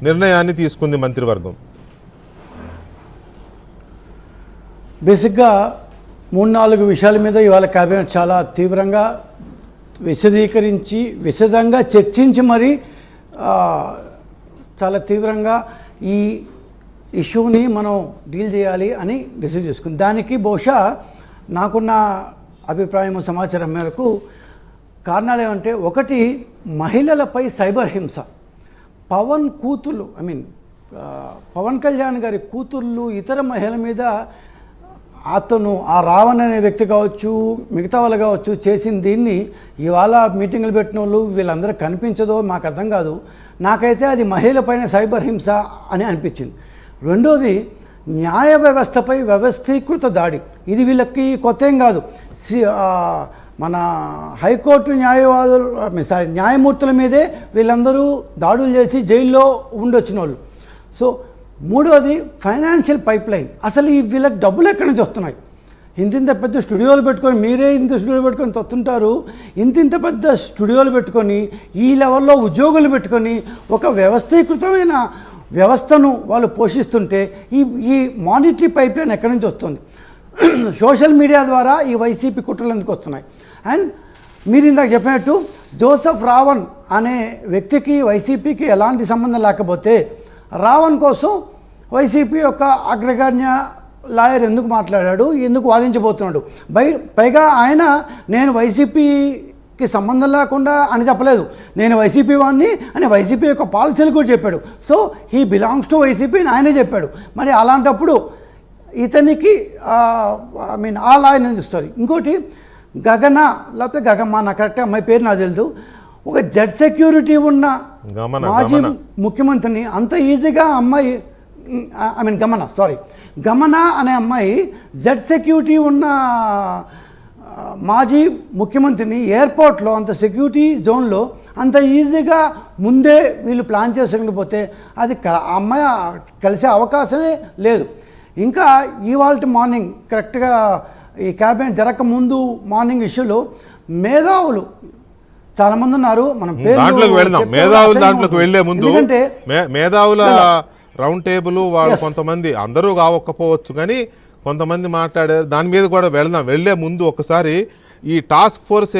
నిర్ణయాన్ని తీసుకుంది మంత్రివర్గం? బేసిక్గా 3-4 విషయాల మీద ఇవాళ కేబినెట్ చాలా తీవ్రంగా విశదంగా చర్చించి మరి చాలా తీవ్రంగా ఈ ఇష్యూని మనం డీల్ చేయాలి అని డిసైడ్ చేసుకుంది. దానికి బహుశా నాకున్న అభిప్రాయం సమాచారం మేరకు కారణాలు ఏమంటే, ఒకటి మహిళలపై సైబర్ హింస. పవన్ కళ్యాణ్ గారి కూతుర్లు ఇతర మహిళల మీద అతను ఆ రావణ్ అనే వ్యక్తి కావచ్చు, మిగతా వాళ్ళు కావచ్చు, చేసిన దీన్ని ఇవాళ మీటింగులు పెట్టిన వాళ్ళు వీళ్ళందరూ కనిపించదో మాకు అర్థం కాదు. నాకైతే అది మహిళపైన సైబర్ హింస అని అనిపించింది. రెండోది, న్యాయ వ్యవస్థపై వ్యవస్థీకృత దాడి. ఇది వీళ్ళకి కొత్త ఏం కాదు. మన హైకోర్టు న్యాయమూర్తుల మీదే వీళ్ళందరూ దాడులు చేసి జైల్లో ఉండొచ్చిన వాళ్ళు. సో మూడోది, ఫైనాన్షియల్ పైప్ లైన్. అసలు ఈ వీళ్ళకి డబ్బులు ఎక్కడి నుంచి వస్తున్నాయి? ఇంత పెద్ద స్టూడియోలు పెట్టుకొని, మీరే ఇంత స్టూడియోలు పెట్టుకొని తొత్తుంటారు. ఇంత పెద్ద స్టూడియోలు పెట్టుకొని, ఈ లెవెల్లో ఉద్యోగులు పెట్టుకొని ఒక వ్యవస్థీకృతమైన వ్యవస్థను వాళ్ళు పోషిస్తుంటే ఈ మానిటరీ పైప్ లైన్ ఎక్కడి నుంచి వస్తుంది? సోషల్ మీడియా ద్వారా ఈ వైసీపీ కుట్రలు ఎందుకు వస్తున్నాయి? అండ్ మీరు ఇందాక చెప్పినట్టు జోసెఫ్ రావణ్ అనే వ్యక్తికి వైసీపీకి ఎలాంటి సంబంధం లేకపోతే రావణ్ కోసం వైసీపీ యొక్క అగ్రగణ్య లాయర్ ఎందుకు మాట్లాడాడు, ఎందుకు వాదించబోతున్నాడు? పైగా ఆయన నేను వైసీపీకి సంబంధం లేకుండా అని చెప్పలేదు, నేను వైసీపీ వాడిని అని వైసీపీ యొక్క పాలసీలు కూడా చెప్పాడు. So he belongs to YCP అని ఆయనే చెప్పాడు. మరి అలాంటప్పుడు ఇతనికి ఆ లాయర్ని చూస్తారు. ఇంకోటి, గగన లేకపోతే గగమ్మ, నా కరెక్ట్ అమ్మాయి పేరు నాకు తెలియదు, ఒక జెడ్ సెక్యూరిటీ ఉన్న మాజీ ముఖ్యమంత్రిని అంత ఈజీగా అమ్మాయి గమన అనే అమ్మాయి జెడ్ సెక్యూరిటీ ఉన్న మాజీ ముఖ్యమంత్రిని ఎయిర్పోర్ట్లో అంత సెక్యూరిటీ జోన్లో అంత ఈజీగా ముందే వీళ్ళు ప్లాన్ చేసుకుంటూ అది అమ్మాయి కలిసే అవకాశమే లేదు. ఇంకా ఇవాళ మార్నింగ్ కరెక్ట్గా ఈ క్యాబినెట్ జరగక ముందు మార్నింగ్ ఇష్యూలో మేధావులు చాలామంది ఉన్నారు. మనం దాంట్లోకి వెళ్లే ముందు మేధావుల రౌండ్ టేబుల్ వాళ్ళు కొంతమంది, అందరూ కావకపోవచ్చు కానీ కొంతమంది మాట్లాడారు. దాని మీద కూడా వెళ్లే ముందు ఒకసారి ఈ టాస్క్ ఫోర్స్